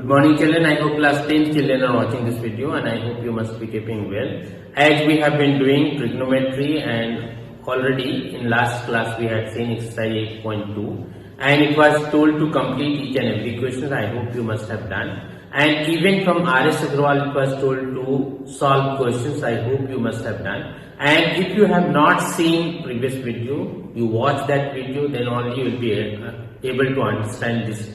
Good morning children, I hope class 10 children are watching this video and I hope you must be keeping well. As we have been doing trigonometry and already in last class we had seen exercise 8.2 and it was told to complete each and every question. I hope you must have done. And even from R.S. Agrawal it was told to solve questions. I hope you must have done. And if you have not seen previous video, you watch that video, then only you will be able to understand this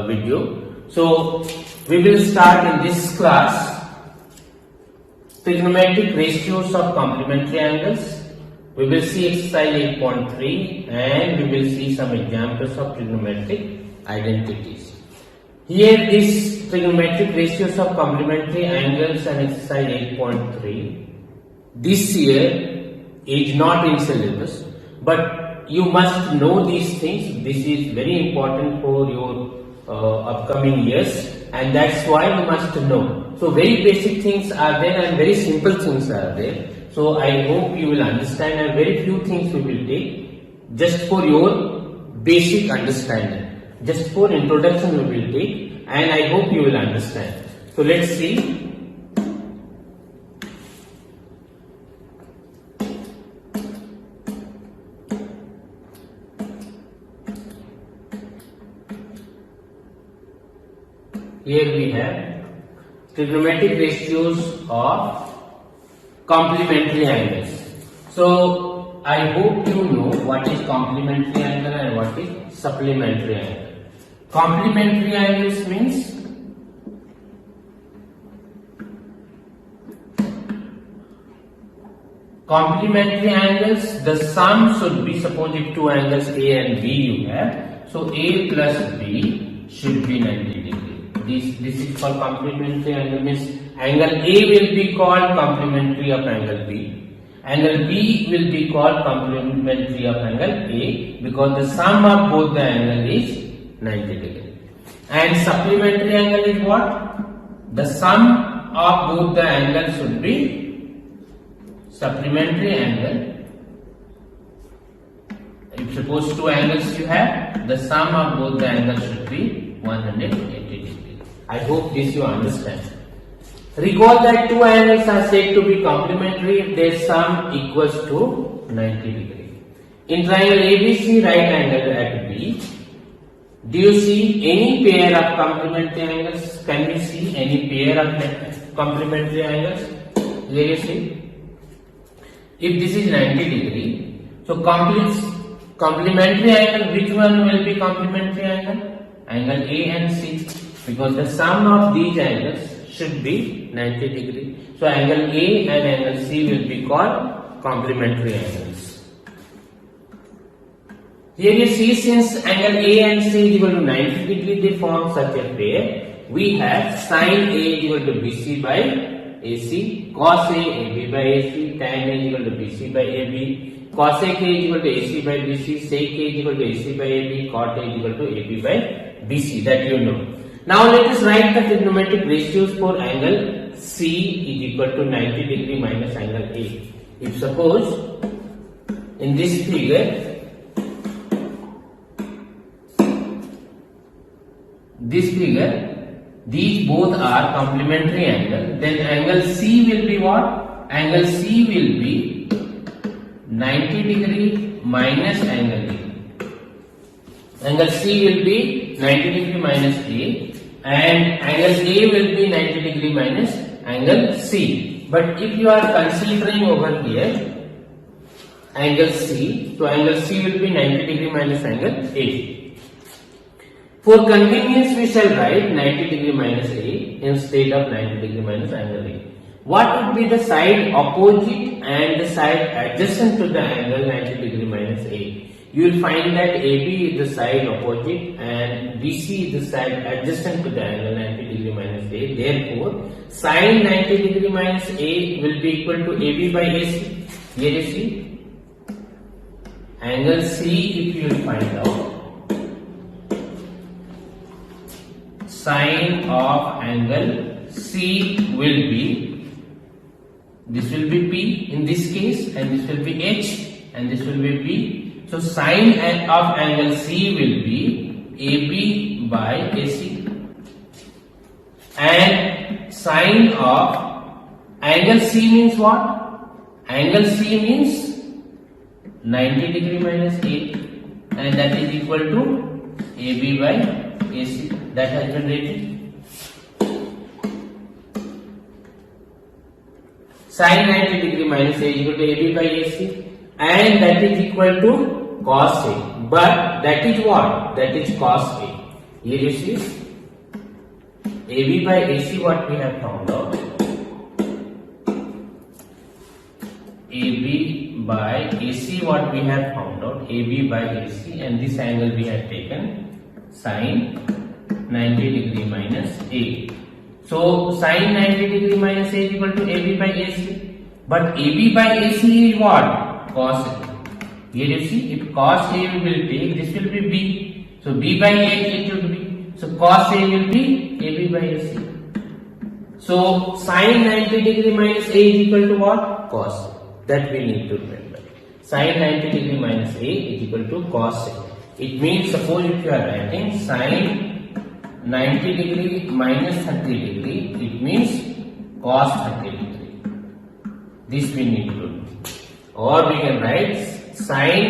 video. So we will start in this class trigonometric ratios of complementary angles. We will see exercise 8.3 and we will see some examples of trigonometric identities. Here is trigonometric ratios of complementary angles and exercise 8.3. This year is not in syllabus, but you must know these things. This is very important for your upcoming years, and that's why you must know. So very basic things are there and very simple things are there. So I hope you will understand, and very few things we will take just for your basic understanding. Just for introduction we will take, and I hope you will understand. So let's see. Here we have trigonometric ratios of complementary angles. So I hope you know what is complementary angle and what is supplementary angle. Complementary angles means complementary angles, the sum should be, suppose if two angles A and B you have, so A plus B should be 90 degrees. This is for complementary angle, means angle A will be called complementary of angle B. Angle B will be called complementary of angle A because the sum of both the angle is 90 degree. And supplementary angle is what? The sum of both the angles should be supplementary angle. If suppose two angles you have, the sum of both the angles should be 180 degree. I hope this you understand. Recall that two angles are said to be complementary if their sum equals to 90 degree. In triangle ABC, right angle at B, do you see any pair of complementary angles? Can we see any pair of complementary angles? Here you see. If this is 90 degree, so complementary angle, which one will be complementary angle? Angle A and C. Because the sum of these angles should be 90 degree. So angle A and angle C will be called complementary angles. Here you see, since angle A and C is equal to 90 degree, they form such a pair. We have sin A is equal to BC by AC, cos A AB by AC, tan A is equal to BC by AB, cosec A is equal to AC by BC, sec A is equal to AC by AB, cot A is equal to AB by BC. That you know. Now let us write the trigonometric ratios for angle C is equal to 90 degree minus angle A. If suppose in this figure, these both are complementary angle, then angle C will be what? Angle C will be 90 degree minus angle A. Angle C will be 90 degree minus A and angle A will be 90 degree minus angle C. But if you are considering over here angle C, so angle C will be 90 degree minus angle A. For convenience we shall write 90 degree minus A instead of 90 degree minus angle A. What would be the side opposite and the side adjacent to the angle 90 degree minus A? You will find that AB is the side opposite and BC is the side adjacent to the angle 90 degree minus A. Therefore, sin 90 degree minus A will be equal to AB by AC. Here you see, angle C, if you will find out, sin of angle C will be, this will be P in this case and this will be H and this will be P. So sin of angle C will be AB by AC. and sine of angle C means what? Angle C means 90 degree minus A, and that is equal to AB by AC. That has been written. Sine 90 degree minus A is equal to AB by AC, and that is equal to cos A. But that is what? That is cos A. Here you see AB by AC, what we have found out. AB by AC, what we have found out. AB by AC, and this angle we have taken sine 90 degree minus A. So sine 90 degree minus A is equal to AB by AC. But AB by AC is what? Cos A. Here you see, if cos A we will take, this will be B. So B by A it will be. So cos A will be AB by AC. So sine 90 degree minus A is equal to what? Cos A. That we need to remember. Sine 90 degree minus A is equal to cos A. It means, suppose if you are writing sine 90 degree minus 30 degree, it means cos 30 degree. This we need to do. Or we can write sine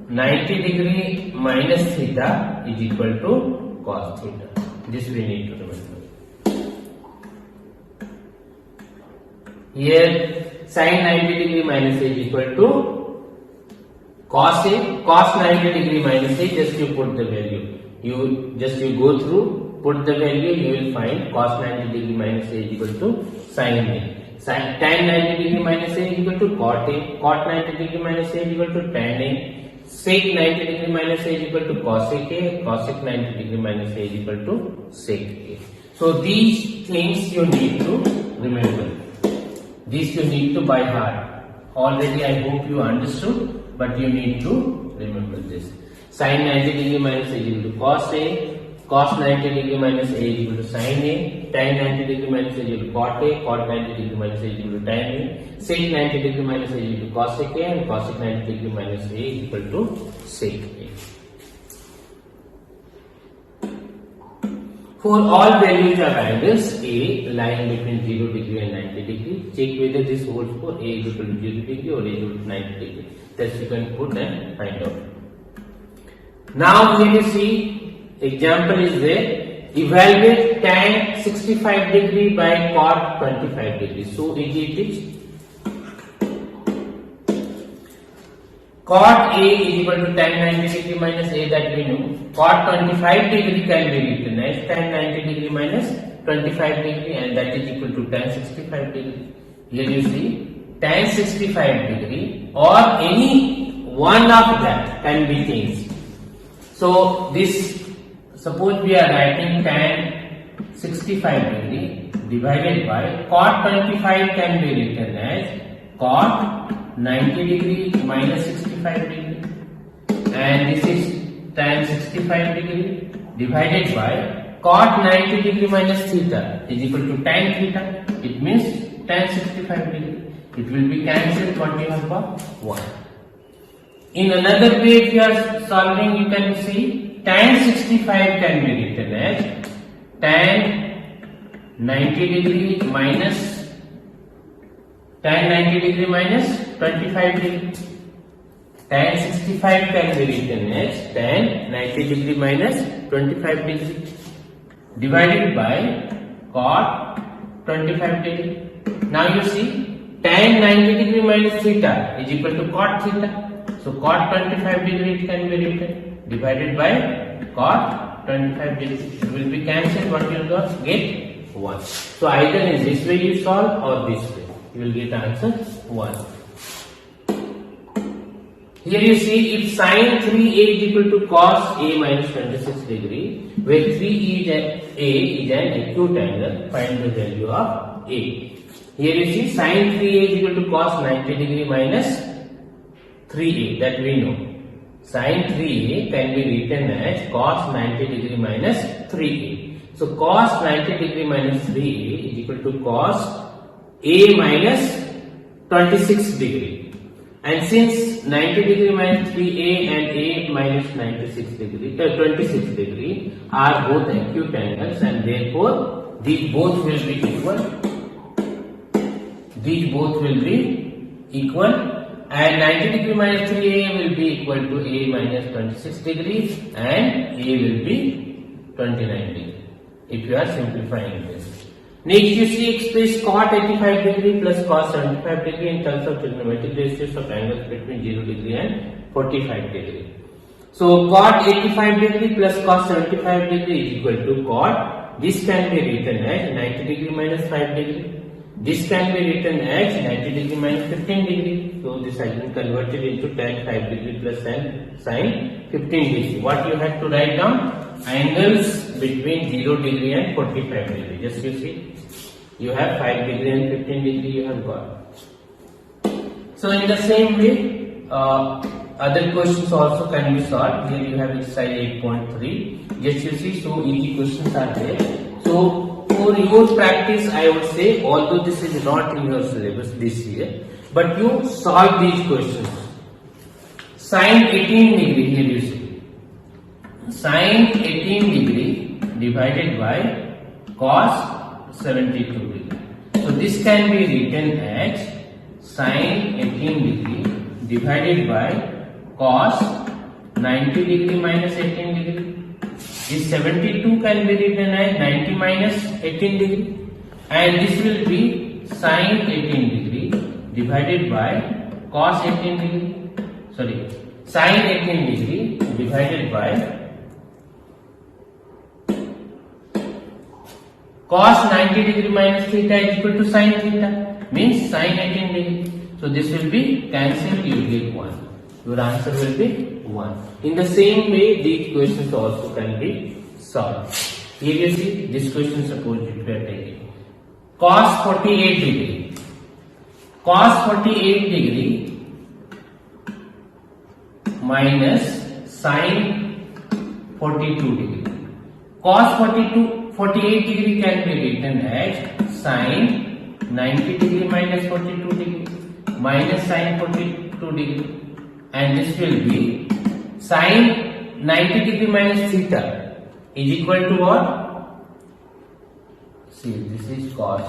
90 degree minus theta is equal to cos theta. This we need to remember. Here sine 90 degree minus A is equal to cos A. Cos 90 degree minus A, just you put the value. You go through, put the value, you will find cos 90 degree minus A is equal to sin A. Tan 90 degree minus A is equal to cot A. Cot 90 degree minus A is equal to tan A. Sec 90 degree minus A is equal to cosec A. Cosec 90 degree minus A is equal to sec A. So these things you need to remember. These you need to by heart. Already I hope you understood, but you need to remember this. Sin 90 degree minus A is equal to cos A, cos 90 degree minus A is equal to sin A, tan 90 degree minus A is equal to cot A, cot 90 degree minus A is equal to tan A, sec 90 degree minus A is equal to cosec A, and cosec 90 degree minus A is equal to sec A. For all values of angles A lying between 0 degree and 90 degree, check whether this holds for A is equal to 0 degree or A is equal to 90 degree. That you can put and find out. Now here you see, example is there, evaluate tan 65 degree by cot 25 degree. So easy it is. Cot A is equal to tan 90 degree minus A, that we know. Cot 25 degree can be written as tan 90 degree minus 25 degree, and that is equal to tan 65 degree. Here you see, tan 65 degree or any one of that can be changed. So this, suppose we are writing tan 65 degree divided by cot 25 can be written as cot 90 degree minus 65 degree, and this is tan 65 degree divided by cot 90 degree minus theta is equal to tan theta. It means tan 65 degree. It will be cancelled. What you have got? 1. In another way, if you are solving, you can see tan 65 can be written as tan 90 degree minus tan 90 degree minus 25 degree. Tan 65 can be written as tan 90 degree minus 25 degree divided by cot 25 degree. Now you see, tan 90 degree minus theta is equal to cot theta. So cot 25 degree it can be written divided by cot 25 degree. It will be cancelled. What you will get? 1. So either in this way you solve or this way, you will get answer 1. Here you see, if sin 3A is equal to cos A minus 26 degree, where 3A is an acute angle, find the value of A. Here you see, sin 3A is equal to cos 90 degree minus 3A, that we know. Sin 3A can be written as cos 90 degree minus 3A. So cos 90 degree minus 3A is equal to cos A minus 26 degree. And since 90 degree minus 3A and A minus 26 degree are both acute angles, and therefore these both will be equal. These both will be equal, and 90 degree minus 3a will be equal to a minus 26 degree, and a will be 29 degree. If you are simplifying this. Next, you see express cot 85 degree plus cos 75 degree in terms of trigonometric ratios of angles between 0 degree and 45 degree. So cot 85 degree plus cos 75 degree is equal to cot. This can be written as 90 degree minus 5 degree. This can be written as 90 degree minus 15 degree. So this has been converted into tan 5 degree plus sin 15 degree. What you have to write down? Angles between 0 degree and 45 degree. Just you see, you have 5 degree and 15 degree you have got. So in the same way, other questions also can be solved. Here you have exercise 8.3. Just you see, so easy questions are there. So for your practice, I would say, although this is not in your syllabus this year, but you solve these questions. Sin 18 degree, here you see. Sin 18 degree divided by cos 72 degree. So this can be written as sin 18 degree divided by cos 90 degree minus 18 degree. This 72 can be written as 90 minus 18 degree, and this will be sin 18 degree divided by cos 18 degree. Sorry, sin 18 degree divided by cos 90 degree minus theta is equal to sin theta, means sin 18 degree. So this will be cancelled, you will get 1. Your answer will be 1. In the same way, these questions also can be solved. Here you see, this question suppose if we are taking cos 48 degree. Cos 48 degree minus sin 42 degree. Cos 48 degree can be written as sin 90 degree minus 42 degree minus sin 42 degree, and this will be sin 90 degree minus theta is equal to what? See, this is cos.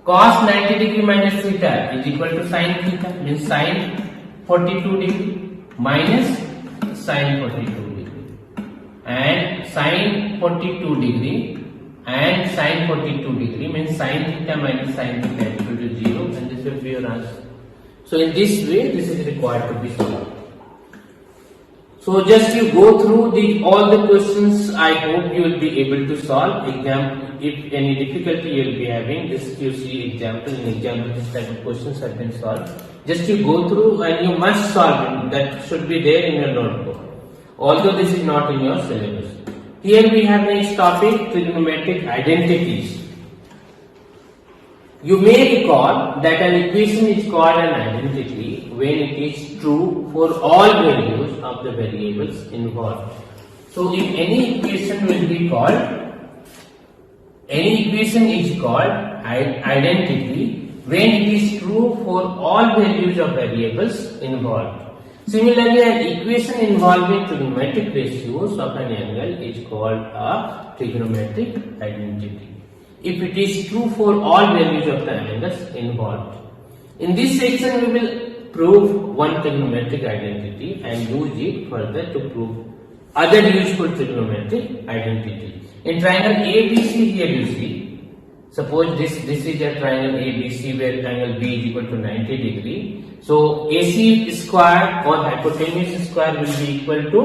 Cos 90 degree minus theta is equal to sin theta, means sin 42 degree minus sin 42 degree, and sin 42 degree and sin 42 degree means sin theta minus sin theta is equal to 0, and this will be your answer. So in this way, this is required to be solved. So just you go through all the questions. I hope you will be able to solve. If any difficulty you will be having, this you see example. In example, this type of questions have been solved. Just you go through and you must solve it. That should be there in your notebook. Although this is not in your syllabus. Here we have next topic, trigonometric identities. You may recall that an equation is called an identity when it is true for all values of the variables involved. So if any equation is called identity when it is true for all values of variables involved. Similarly, an equation involving trigonometric ratios of an angle is called a trigonometric identity if it is true for all values of the angles involved. In this section, we will prove one trigonometric identity and use it further to prove other useful trigonometric identities. In triangle ABC, here you see, suppose this is a triangle ABC where angle B is equal to 90 degree. So AC square or hypotenuse square will be equal to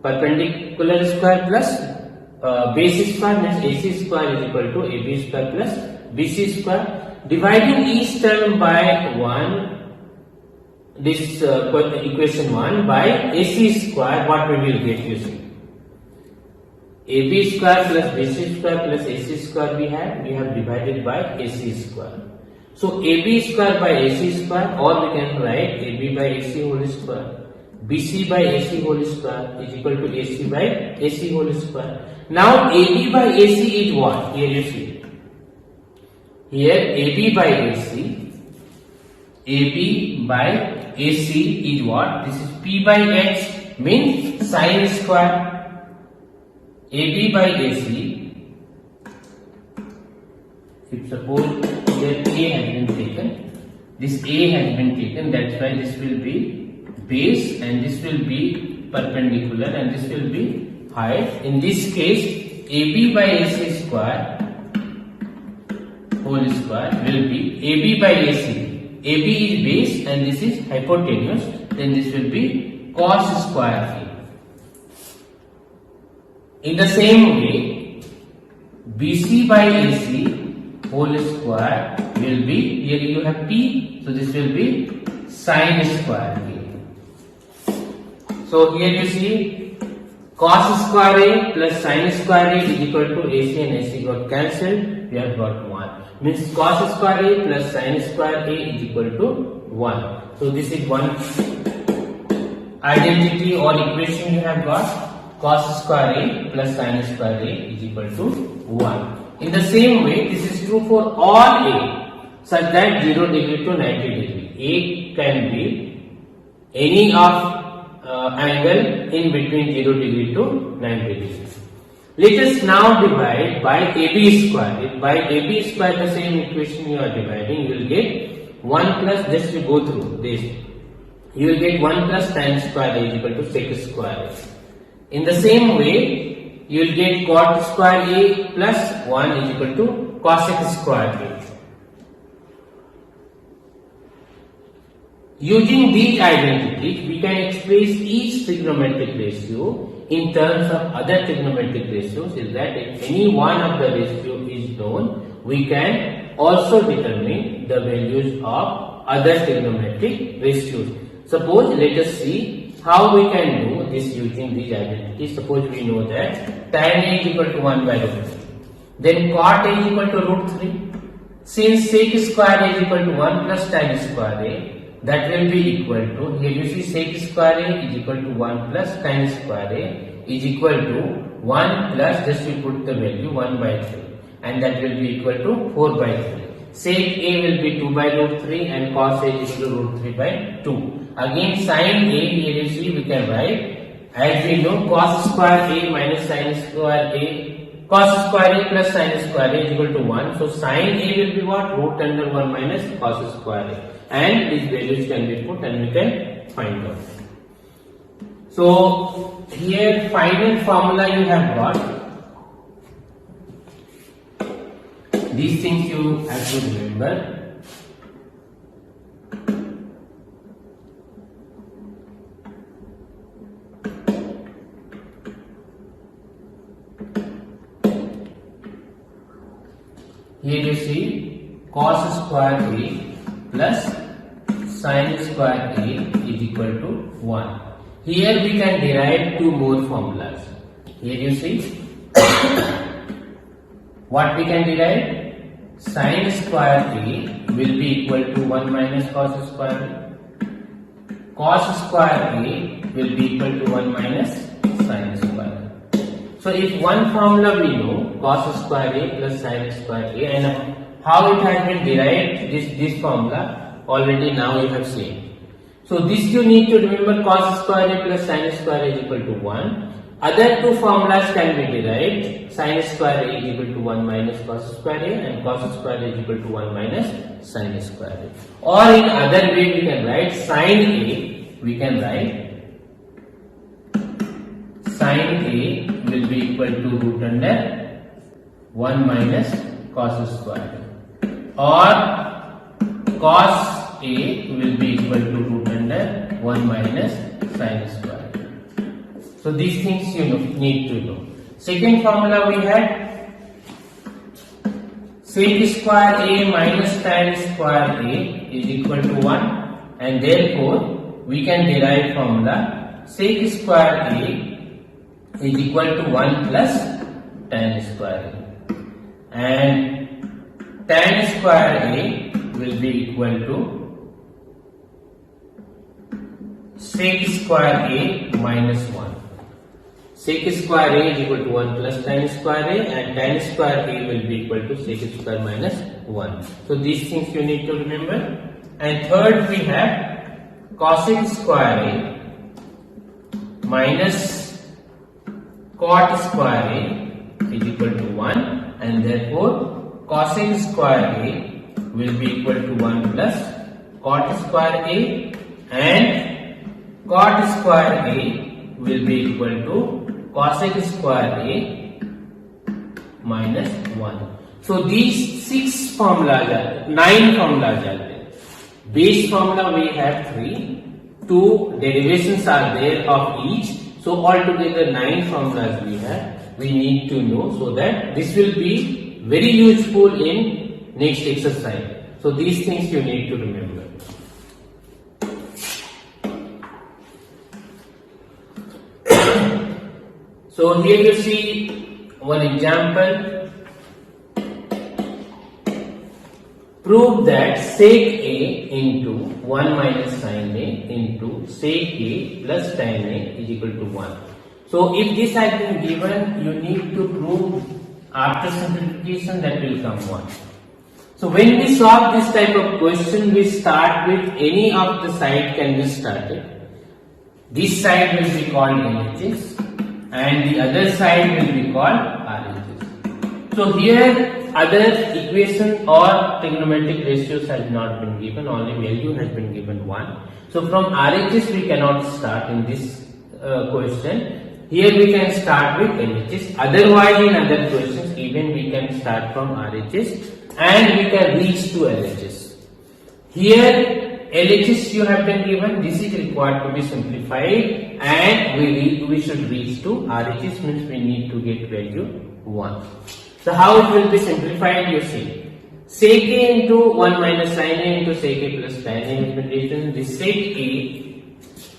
perpendicular square plus base square, means AC square is equal to AB square plus BC square. Dividing each term by 1, this equation 1 by AC square, what we will get, you see. AB square plus BC square plus AC square we have divided by AC square. So AB square by AC square, or we can write AB by AC whole square. BC by AC whole square is equal to AC by AC whole square. Now AB by AC is what? Here you see. Here AB by AC is what? This is P by H, means sine square. AB by AC suppose here A has been taken, this A has been taken, that's why this will be base and this will be perpendicular and this will be height. In this case, AB by AC square whole square will be AB by AC. AB is base and this is hypotenuse, then this will be cos square A. In the same way, BC by AC whole square will be, here you have P, so this will be sin square A. So here you see cos square A plus sin square A is equal to AC and AC got cancelled, we have got 1. Means cos square A plus sin square A is equal to 1. So this is one identity or equation you have got. Cos square A plus sin square A is equal to 1. In the same way, this is true for all A such that 0 degree to 90 degree. A can be any of angle in between 0 degree to 90 degree. Let us now divide by AB square. By AB square, the same equation you are dividing, you will get 1 plus, just to go through this, you will get 1 plus tan square A is equal to sec square A. In the same way, you will get cot square A plus 1 is equal to cosec square A. Using these identities, we can express each trigonometric ratio in terms of other trigonometric ratios, is that if any one of the ratio is known, we can also determine the values of other trigonometric ratios. Suppose, let us see how we can do this using these identities. Suppose we know that tan A is equal to 1 by root 3. Then cot A is equal to root 3. Since sec square A is equal to 1 plus tan square A, that will be equal to, here you see sec square A is equal to 1 plus tan square A is equal to 1 plus, just we put the value 1 by 3 and that will be equal to 4 by 3. Sec A will be 2 by root 3 and cos A is equal to root 3 by 2. Again sin A, here you see we can write, as we know, cos square A minus sin square A, cos square A plus sin square A is equal to 1. So sin A will be what? Root under 1 minus cos square A. And these values can be put and we can find out. So here final formula you have got. These things you have to remember. Here you see cos square A plus sin square A is equal to 1. Here we can derive two more formulas. Here you see what we can derive? Sin square A will be equal to 1 minus cos square A. Cos square A will be equal to 1 minus sin square A. So if one formula we know, cos square A plus sin square A, and how it has been derived, this formula already now you have seen. So this you need to remember, cos square A plus sin square A is equal to 1. Other two formulas can be derived, sin square A is equal to 1 minus cos square A and cos square A is equal to 1 minus sin square A. Or in other way we can write sin A, we can write sin A will be equal to root under 1 minus cos square A. Or cos A will be equal to root under 1 minus sin square. So these things you need to know. Second formula we had sec square A minus tan square A is equal to 1, and therefore we can derive formula sec square A is equal to 1 plus tan square A, and tan square A will be equal to sec square A minus 1. Sec square A is equal to 1 plus tan square A, and tan square A will be equal to sec square minus 1. So these things you need to remember. And third we have cosec square A minus cot square A is equal to 1, and therefore cosec square A will be equal to 1 plus cot square A, and cot square A will be equal to cosec square A minus 1. So these 9 formulas are there. Base formula we have 3, 2 derivations are there of each. So altogether 9 formulas we have. We need to know, so that this will be very useful in next exercise. So these things you need to remember. So here you see one example. Prove that sec A into 1 minus sin A into sec A plus tan A is equal to 1. So if this has been given, you need to prove after simplification that will come 1. So when we solve this type of question, we start with any of the side can be started. This side will be called LHS and the other side will be called RHS. So here other equation or trigonometric ratios has not been given, only value has been given 1. So from RHS we cannot start in this question. Here we can start with LHS. Otherwise in other questions even we can start from RHS and we can reach to LHS. Here LHS you have been given, this is required to be simplified, and we should reach to RHS, means we need to get value 1. So how it will be simplified, you see. Sec A into 1 minus sin A into sec A plus tan A has been written. This sec A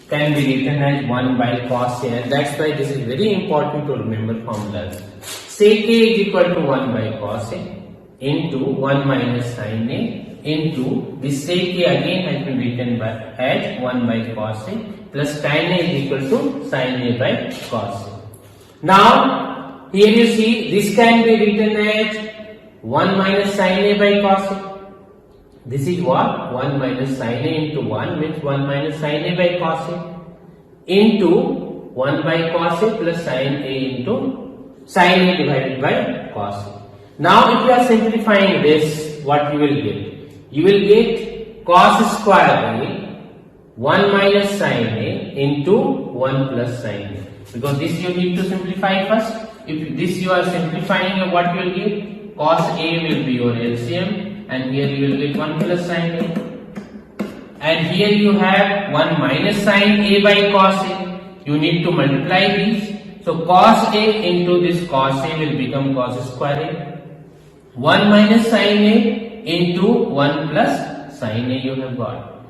can be written as 1 by cos A, and that's why this is very important to remember formulas. Sec A is equal to 1 by cos A into 1 minus sin A into this sec A again has been written as 1 by cos A plus tan A is equal to sin A by cos A. Now here you see this can be written as 1 minus sin A by cos A. This is what? 1 minus sin A into 1 means 1 minus sin A by cos A into 1 by cos A plus sin A into sin A divided by cos A. Now if you are simplifying this, what you will get? You will get cos square A 1 minus sin A into 1 plus sin A. Because this you need to simplify first. If this you are simplifying, what you will get? Cos A will be your LCM, and here you will get 1 plus sin A. And here you have 1 minus sin A by cos A. You need to multiply these. So cos A into this cos A will become cos square A. 1 minus sin A into 1 plus sin A you have got.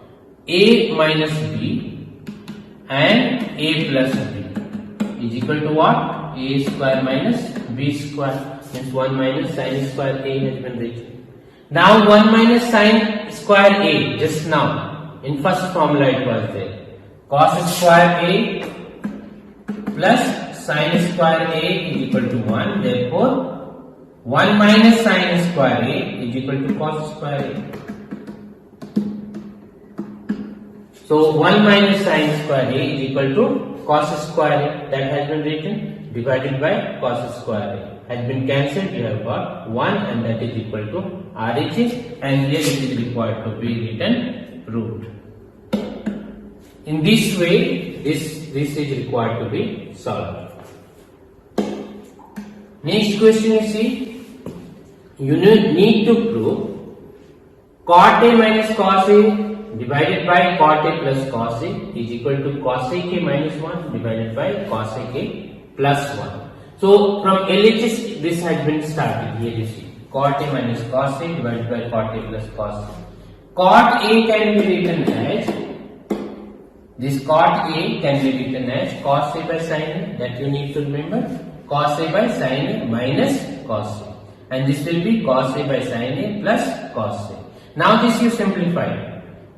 A minus B and A plus B is equal to what? A square minus B square, means 1 minus sin square A has been written. Now 1 minus sin square A, just now in first formula it was there. Cos square A plus sin square A is equal to 1. Therefore 1 minus sin square A is equal to cos square A. So 1 minus sin square A is equal to cos square A, that has been written, divided by cos square A. Has been cancelled, you have got 1, and that is equal to RHS, and here it is required to be written root. In this way, this is required to be solved. Next question you see, you need to prove cot A minus cos A divided by cot A plus cos A is equal to cos A k minus 1 divided by cos A k plus 1. So from LHS this has been started. Here you see cot A minus cos A divided by cot A plus cos A. Cot A can be written as, this cot A can be written as cos A by sin A, that you need to remember, cos A by sin A minus cos A, and this will be cos A by sin A plus cos A. Now this you simplify.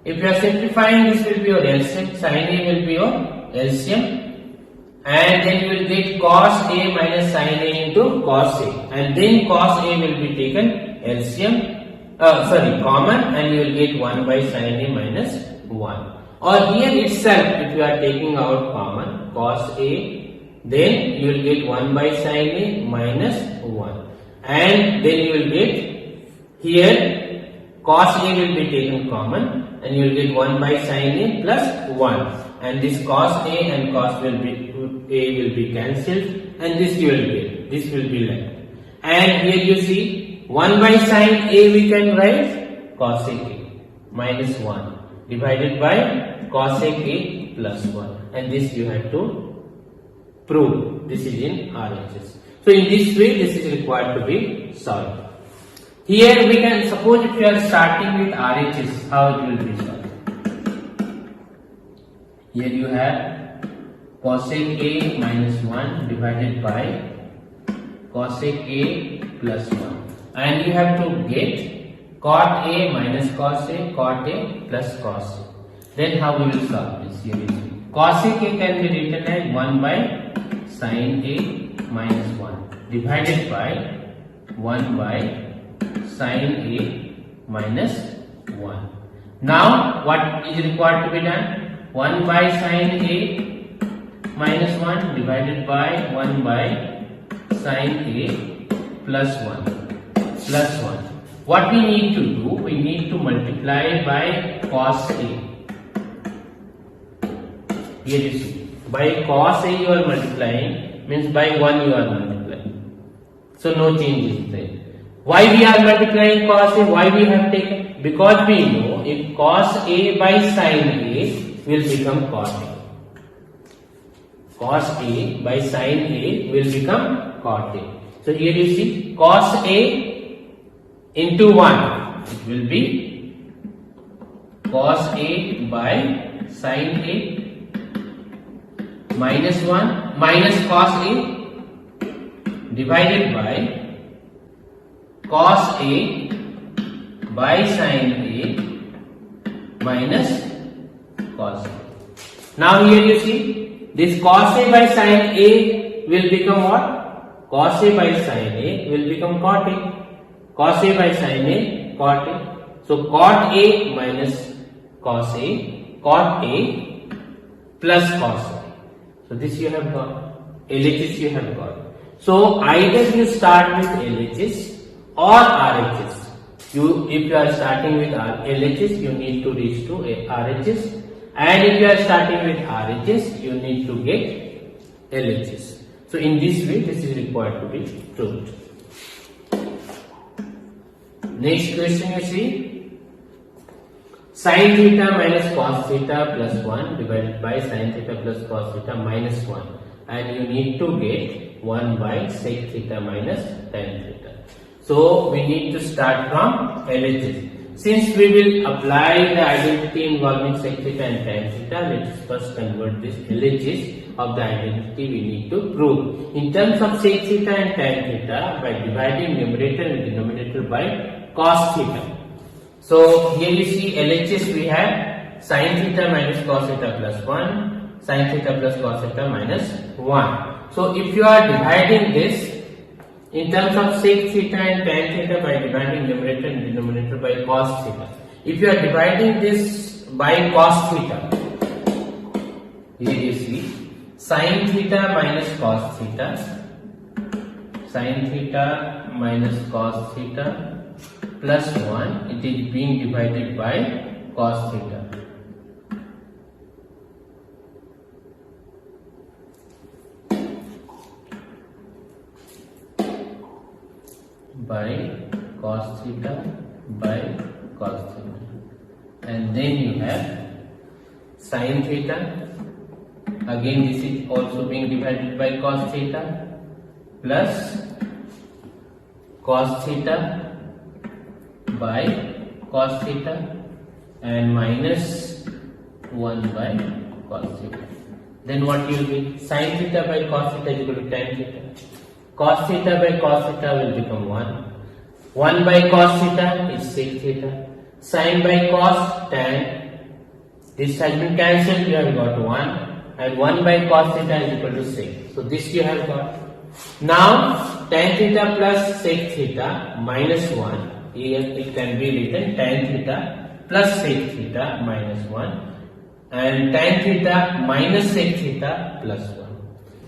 If you are simplifying, this will be your LCM, sin A will be your LCM, and then you will get cos A minus sin A into cos A, and then cos A will be taken LCM, common, and you will get 1 by sin A minus 1. Or here itself, if you are taking out common cos A, then you will get 1 by sin A minus 1, and then you will get Here cos A will be taken common and you will get 1 by sin A plus 1, and this cos A and cos will be A will be cancelled and this you will get, this will be left. And here you see 1 by sin A we can write cosec A minus 1 divided by cosec A plus 1, and this you have to prove. This is in RHS. So in this way this is required to be solved. Here we can suppose if you are starting with RHS, how it will be solved. Here you have cosec A minus 1 divided by cosec A plus 1, and you have to get cot A minus cos A, cot A plus cos A. Then how we will solve this? Here you see cosec A can be written as 1 by sin A minus 1 divided by 1 by sin A minus 1. Now what is required to be done? 1 by sin A minus 1 divided by 1 by sin A plus 1. What we need to do? We need to multiply by cos A. Here you see, by cos A you are multiplying, means by 1 you are multiplying. So no change is there. Why we are multiplying cos A? Why we have taken? Because we know if cos A by sin A will become cot A. Cos A by sin A will become cot A. So here you see cos A into 1, it will be cos A by sin A minus 1 minus cos A divided by cos A by sin A minus cos A. Now here you see this cos A by sin A will become what? Cos A by sin A will become cot A. Cos A by sin A, cot A. So cot A minus cos A, cot A plus cos A. So this you have got. LHS you have got. So either you start with LHS or RHS. If you are starting with LHS, you need to reach to RHS, and if you are starting with RHS, you need to get LHS. So in this way, this is required to be proved. Next question you see, sin theta minus cos theta plus 1 divided by sin theta plus cos theta minus 1, and you need to get 1 by sec theta minus tan theta. So we need to start from LHS. Since we will apply the identity involving sec theta and tan theta, let us first convert this LHS of the identity we need to prove. In terms of sec theta and tan theta, by dividing numerator and denominator by cos theta. So here you see LHS we have sin theta minus cos theta plus 1, sin theta plus cos theta minus 1. So if you are dividing this in terms of sec theta and tan theta by dividing numerator and denominator by cos theta. If you are dividing this by cos theta, here you see sin theta minus cos theta, sin theta minus cos theta plus 1, it is being divided by cos theta. By cos theta by cos theta, and then you have sin theta, again this is also being divided by cos theta plus cos theta by cos theta and minus 1 by cos theta. Then what will be? Sin theta by cos theta is equal to tan theta. Cos theta by cos theta will become 1. 1 by cos theta is sec theta. Sin by cos tan. This has been cancelled. You have got 1. And 1 by cos theta is equal to sec. So this you have got. Now tan theta plus sec theta minus 1. Here it can be written tan theta plus sec theta minus 1. And tan theta minus sec theta plus 1.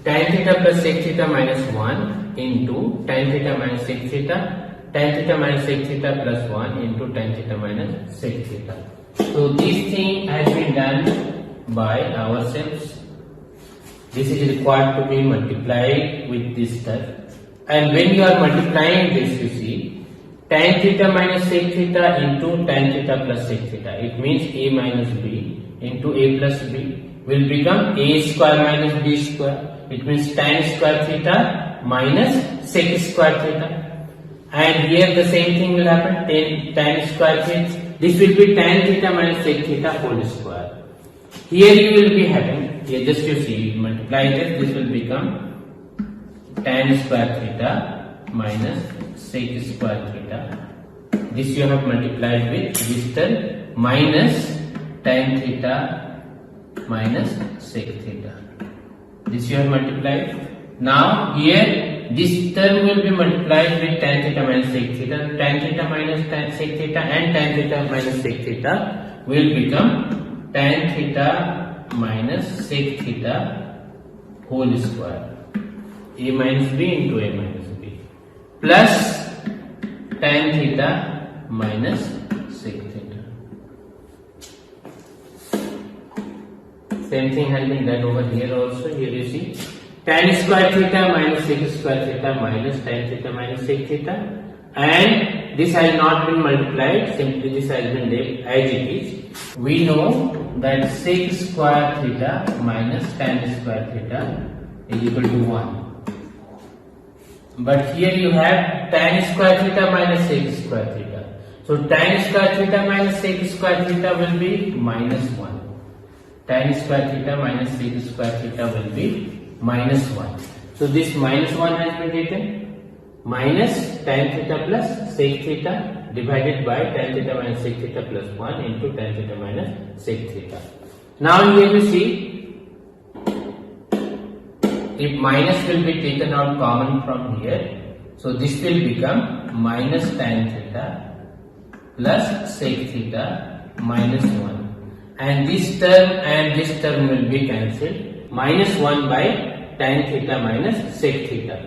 Tan theta plus sec theta minus 1 into tan theta minus sec theta tan theta minus sec theta plus 1 into tan theta minus sec theta. So this thing has been done by ourselves. This is required to be multiplied with this term. And when you are multiplying this, you see, tan theta minus sec theta into tan theta plus sec theta. It means a minus b into a plus b will become a square minus b square. It means tan square theta minus sec square theta. And here the same thing will happen. Tan square theta. This will be tan theta minus sec theta whole square. Here you will be having, here just you see, multiply this will become tan square theta minus sec square theta. This you have multiplied with this term minus tan theta minus sec theta. This you have multiplied. Now here this term will be multiplied with tan theta minus sec theta. Tan theta minus sec theta and tan theta minus sec theta will become tan theta minus sec theta whole square. A minus b into a minus b plus tan theta minus sec theta. Same thing has been done over here also. Here you see tan square theta minus sec square theta minus tan theta minus sec theta, and this has not been multiplied, simply this has been left as it is. We know that sec square theta minus tan square theta is equal to 1. But here you have tan square theta minus sec square theta. So tan square theta minus sec square theta will be minus 1. Tan square theta minus sec square theta will be minus 1. So this minus 1 has been written. Minus tan theta plus sec theta divided by tan theta minus sec theta plus 1 into tan theta minus sec theta. Now here you see, if minus will be taken out common from here, so this will become minus tan theta plus sec theta minus 1, and this term will be cancelled. Minus 1 by tan theta minus sec theta.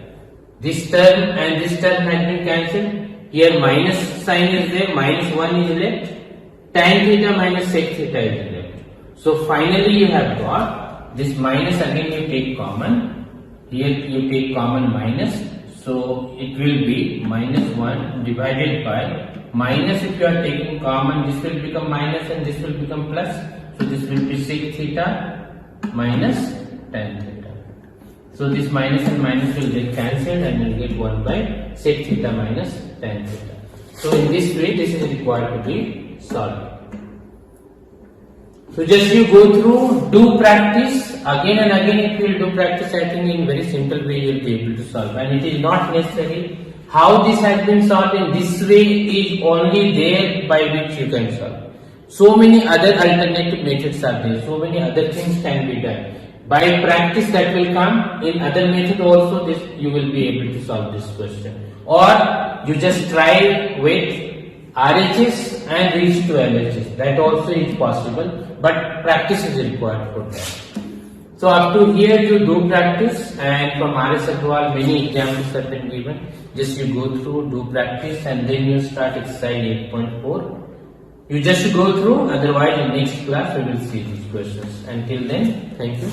This term and this term has been cancelled. Here minus sign is there, minus 1 is left, tan theta minus sec theta is left. So finally you have got this minus, again you take common. Here you take common minus, so it will be minus 1 divided by minus, if you are taking common, this will become minus and this will become plus. So this will be sec theta minus tan theta. So this minus and minus will get cancelled and you will get 1 by sec theta minus tan theta. So in this way this is required to be solved. So just you go through, do practice again and again. If you will do practice, I think in very simple way you will be able to solve. And it is not necessary. How this has been solved in this way is only there by which you can solve. So many other alternative methods are there. So many other things can be done. By practice that will come in other method also, this you will be able to solve this question. Or you just try with RHS and reach to LHS. That also is possible. But practice is required for that. So up to here you do practice, and from RS Agrawal many examples have been given. Just you go through, do practice, and then you start exercise 8.4. You just go through, otherwise in next class we will see these questions. Until then, thank you.